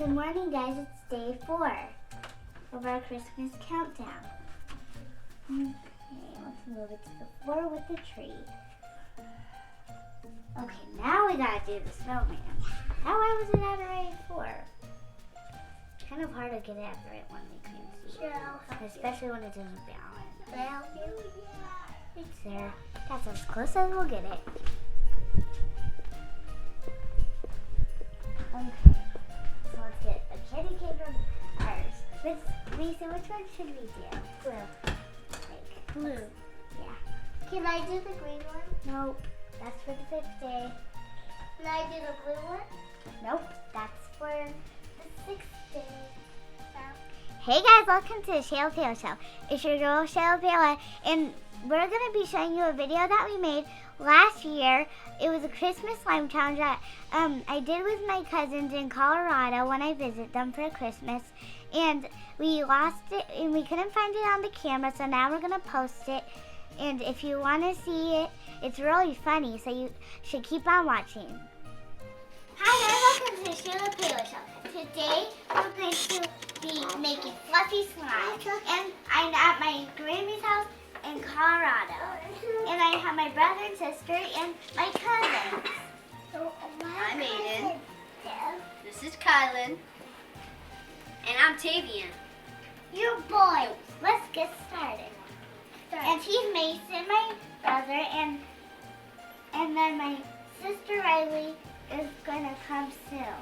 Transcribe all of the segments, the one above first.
Good morning, guys. It's day 4 of our Christmas countdown. Okay, let's move it to the floor with the tree. Okay, now we gotta do the snowman. How why was it at the right 4? It's kind of hard to get it at the right one. We can't see it. Especially when it doesn't balance. It's there. That's as close as we'll get it. Okay. So let's get a candy cane from ours. Lisa, which one should we do? Blue. Like blue. Yeah. Can I do the green one? Nope. That's for the 5th day. Can I do the blue one? Nope. That's for the 6th day. Hey guys, welcome to the Shaylagh Payla Show. It's your girl Shaylagh Payla, and we're going to be showing you a video that we made last year. It was a Christmas slime challenge that I did with my cousins in Colorado when I visit them for Christmas. And we lost it and we couldn't find it on the camera, so now we're going to post it. And if you want to see it, it's really funny, so you should keep on watching. Hi guys, welcome to the Shaylagh Payla Show. Today we're going to be making fluffy slime. And I'm at my Grammy's house in Colorado. And I have my brother and sister and my cousins. I'm Aiden. This is Kylan. And I'm Tavian. You boys, let's get started. And he's Mason, my brother, and then my sister Riley is gonna come soon.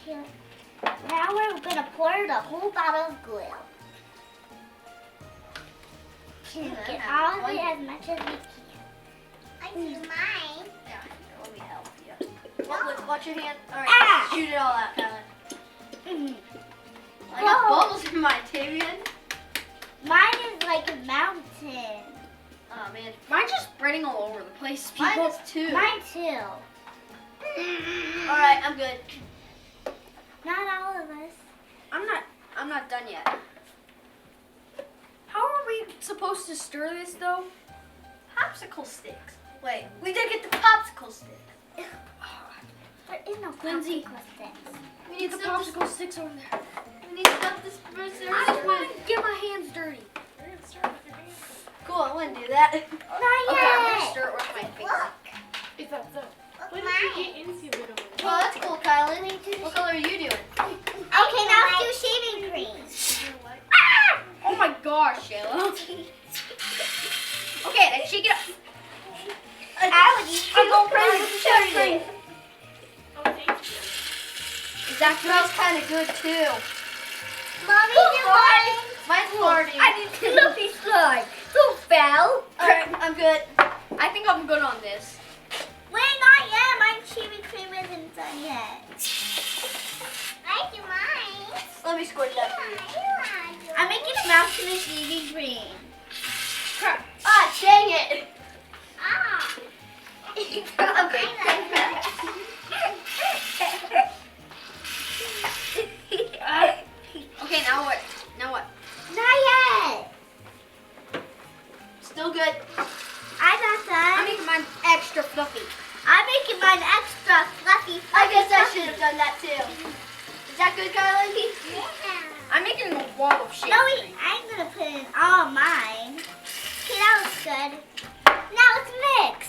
Okay, now we're gonna pour the whole bottle of glue. Get all of it as much as we can. I do mine. Yeah, let me help you. Watch your hand. Alright, shoot it all out, Kylan. I got bubbles in my Tavian. Mine is like a mountain. Oh man, mine's just spreading all over the place. Mine is too. Mine too. Alright, I'm good. Not all of us. I'm not done yet. How are we supposed to stir this though? Popsicle sticks. Wait, we did get the popsicle sticks. There is no Lindsay. popsicle sticks. We need the popsicle sticks over there. We need stuff this person. I just want to get my hands dirty. Cool, I wouldn't do that. Not Okay, I'm yet. gonna stir it with my finger. Is that so? When Mine. did you get into it over there? Oh, that's cool, Kylan. What color are you doing? Okay, now let's do shaving cream. Oh my gosh, Shaylagh. Okay, then shake it up. I would use I'm going crazy with the shaving cream. Oh, thank you. That smells kind of good too. Mommy, do mine. Mine's farting. I need fluffy slime. So foul. Alright, I'm good. I think I'm good on this. Wait, not yet. My shaving cream isn't done yet. I do mine. Let me squirt that for you. I'm making a mountain of shaving cream. Crap. Ah, dang it. Ah. Okay. Okay, now what? Now what? Not yet. Still good. I'm not I'm done. making mine extra fluffy. I'm making mine extra fluffy. I guess I should have done that too. Is that good, Kylan? I'm making a wall of shit. No, wait. I'm going to put in all mine. Okay, that looks good. Now let's mix.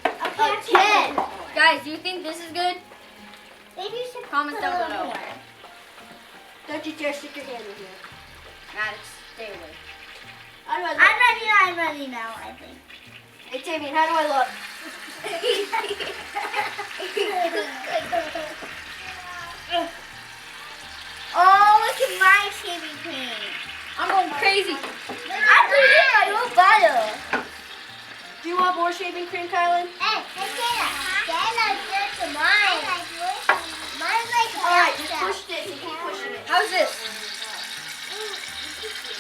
Okay, Okay. Guys, do you think this is good? Maybe you should Comment put down a little below. more. Don't you dare stick your hand in here. Nah, stay away. How do I look? I'm ready now, I think. Hey, Tavian, how do I look? Oh, look at my shaving cream. I'm going crazy. I'm putting it in my little bottle. Do you want more shaving cream, Kylan? Hey, Taylor, good to mine. Mine's like Alright, just push this and keep pushing it. How's this?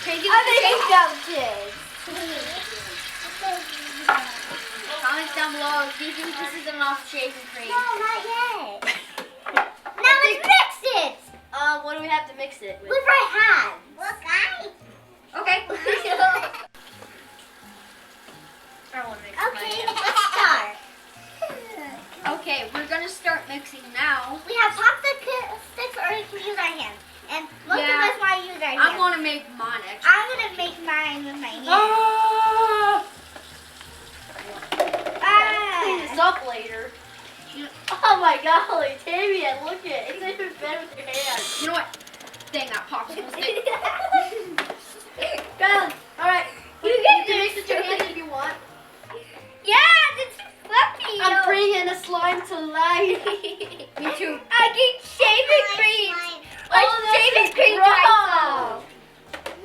Okay, get I'm the making shape. mountains. Comments down below if you think this is enough shaving cream. No, not yet. Now let's mix it. What do we have to mix it with? With our hands. Look, guys. Okay. I want to mix Okay, mine. let's start. Okay. Okay, we're gonna start mixing now. We have popsicle sticks or we can use our hands. And most of Yeah. us want to use our hands. I want to make mine extra. I'm going to make mine with my hands. Ah! Ah. Clean this up later. Oh my golly, Tammy, look at it. It's even better with your hands. You know what? Dang that popsicle stick. Kylan, alright. You can mix with your hands if you want. Yeah, it's fluffy. I'm bringing the slime to life. Me too. I get shaving cream. Or shaving cream raw.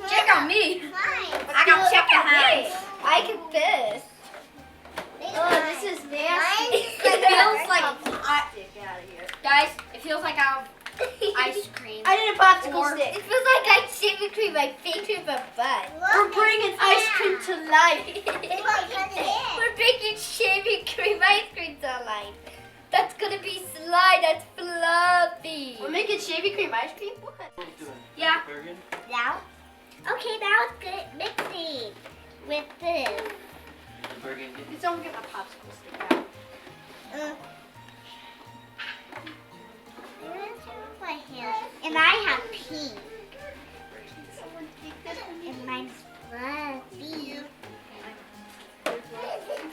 Check out me. I got chicken hands. I can this. Oh, this is nasty. It feels like plastic out of here. Guys, it feels like I have ice cream. I need a popsicle stick. It feels like I shaving cream my face with a butt. We're bringing ice cream to life. We're making shaving cream ice cream to life. That's gonna be slime. That's fluffy. We're making shaving cream ice cream? What? Yeah. Now? Okay, now it's good mixing with this. Can someone get my popsicle stick out? And I have pink. And mine's fluffy.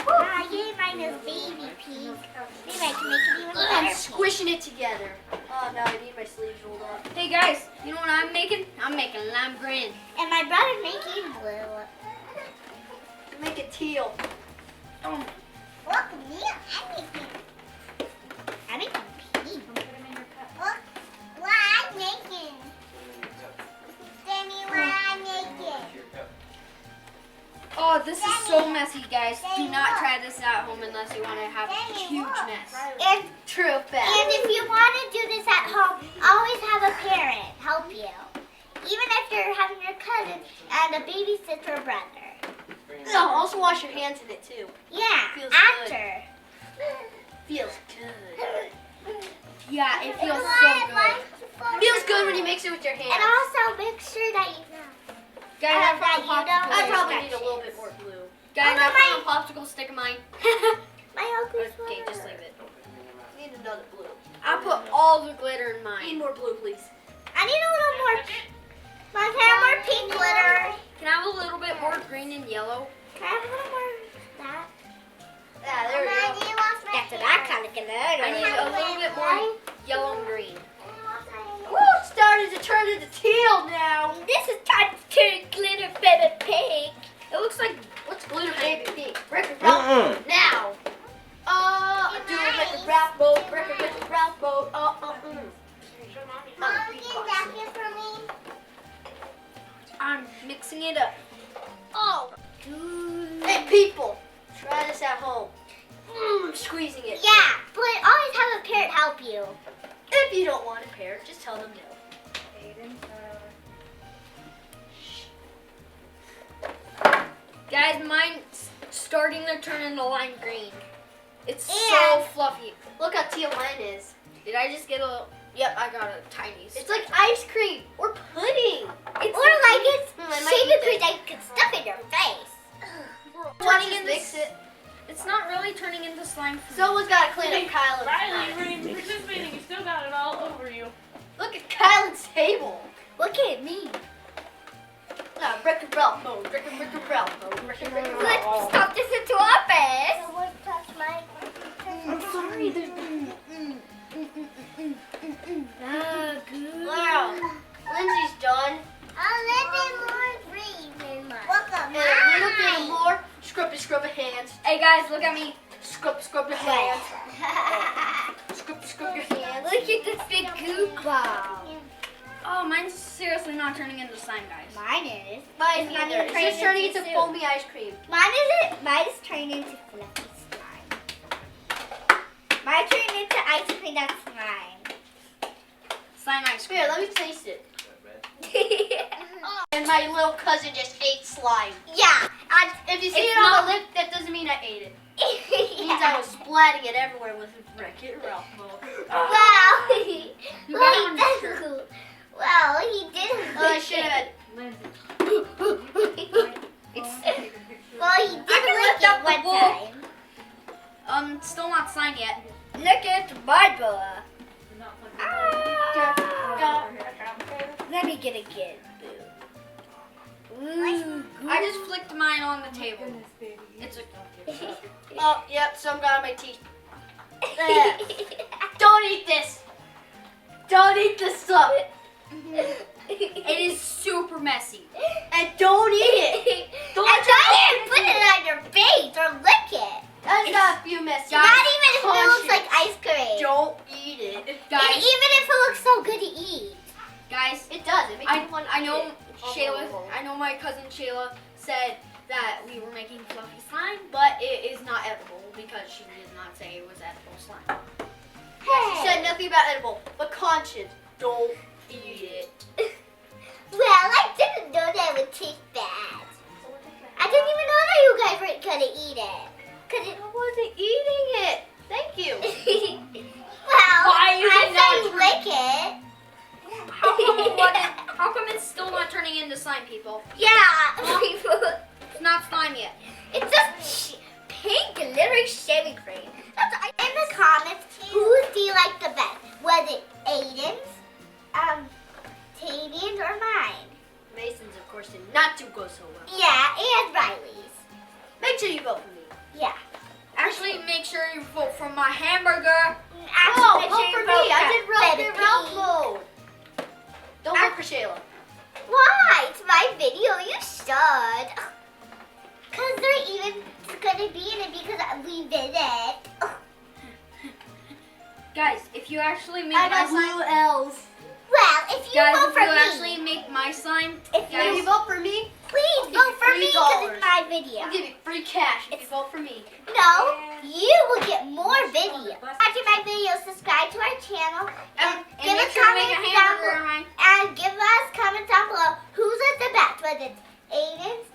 Ah, yay, mine is baby pink. Maybe I can make it even better. I'm squishing it together. Oh no, I need my sleeves rolled up. Hey guys, you know what I'm making? I'm making lime green. And my brother's making blue. Make it teal. Look, me, I'm making pink. Look, what I'm making. Sammy, what I'm making. Oh, this is so messy, guys. Do not try this at home unless you want to have a huge mess. And True fact. And if you want to do this at home, always have a parent help you. Even if you're having your cousin and a babysitter brother. No, also wash your hands in it too. Yeah, Feels after. Feels good. Yeah, it feels so good. Feels good when you mix it with your hands. And also make sure that you Guys, that you don't I probably touch need a it. little bit more glue. Guys, Oh, no, I found a popsicle stick of mine. my uncle's Okay, just leave it. Need another blue. I put all the glitter in Need mine. more blue, please. I need a little more. Can I have more pink glitter? Can I have a little bit more green and yellow? Can I have a little more that? Yeah, there we go. That's that kind of glitter. I need a little bit more yellow and green. Woo, it's starting to turn into teal now. This is time to turn glitter baby pink. It looks like, what's glitter baby pink? Record Ralph now. Do it like a Ralph boat, record with a Ralph boat. Mom, get that here for me. I'm mixing it up. Oh. Hey people, try this at home. Squeezing it. Yeah, but always have a parent help you. If you don't want a pair, just tell them no. Guys, mine's starting to turn into lime green. It's so And- fluffy. Look how teal mine is. Did I just get a... Yep, I got a tiny... It's like ice cream or pudding. Or like it's I might shaving eat cream this. that you can stuff in your face. Turning Just into mix it. It's not really turning into slime for me. Someone's got to clean up Kylan's. Riley, when you're participating, you still got it all over you. Look at Kylan's table. Look at me. Brick and Ralph mode. Brick and Ralph mode. Brick and Let's Ralph. stop this into office. I'm sorry. There's Good. wow. Lindsay's done. A little bit more green in mine. Look at And a little bit more scrub hands. Hey guys, look at me. Scrub your hands. Scrub your hands. Look at this big goop ball. Oh, mine's seriously not turning into slime, guys. Mine is. Mine It's not either. even It's just turning into soup. foamy ice cream. Mine isn't. Mine is turning into fluffy slime. Mine turned into ice cream that's slime. Slime ice cream. Here, let me taste it. And my little cousin just ate slime. Yeah. If you see It's it on not- the lip, that doesn't mean I ate it. It means I was splatting it everywhere with Wreck-It Ralph mode. Wow. You got it on your did. Well, he did. Oh, I should have. Well, he did I can lick lift up it the one bowl. time. Still not slime yet. Look at Payla. Let me get a good boo. I just flicked mine on the table. It's a. Oh, yep, some got on my teeth. Don't eat this. Don't eat this stuff. It is super messy. And don't eat it. Don't And don't even put it on your face or lick it. That's not a few messages. Guys, Not even if it looks like conscience. ice cream. Don't eat it. And Guys, even if it looks so good to eat. guys, It does. It makes you want to I know eat it. Shaylagh. I know my cousin Shaylagh said that we were making fluffy slime, but it is not edible because she did not say it was edible slime. She said nothing about edible, but conscious. Don't eat it. Well, I didn't know that would taste bad. I didn't even know that you guys weren't gonna eat it. Cause it I wasn't eating it. Thank you. well, Why is I it saw not you lick it. How come it's still not turning into slime, people? Yeah. It's not slime yet. It's just pink glittery shaving cream. In the comments, who do you like the best? Was it Aiden's, Tadian's, or mine? Mason's, of course, did not do go so well. Yeah, and Riley's. Make sure you vote for me. Yeah. Actually, make sure you vote for my hamburger. Oh, Actually, vote for me. I did Baby Ralph Pete. mode. Don't vote for Shaylagh. Why? It's my video. You should. Because they're even going to be in it because we did it. Guys, if you actually make I my got slime, blue L's. Well, if you guys, vote if for you me, actually make my slime, if If guys, you vote for me, please give vote you for me because $3. it's my video. I'll give you free cash if you vote for me. No, you will get more videos. Watching my videos, subscribe to our channel, and give make us sure to make a comments down hamburger. below. Mine. And give us comments down below who's at the best, whether it's Aiden's,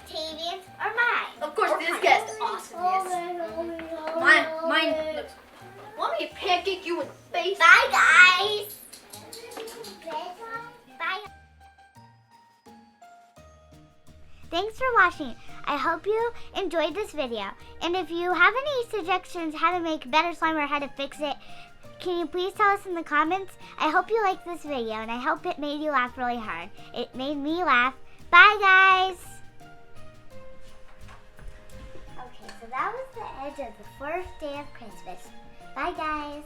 Tadian's, or mine. Of course, this guy's awesome. Mine looks. Want me to pancake you in the face? Bye, guys. Bye. Thanks for watching. I hope you enjoyed this video. And if you have any suggestions how to make better slime or how to fix it, can you please tell us in the comments? I hope you liked this video and I hope it made you laugh really hard. It made me laugh. Bye, guys. Okay, so that was the edge of the first day of Christmas. Bye, guys.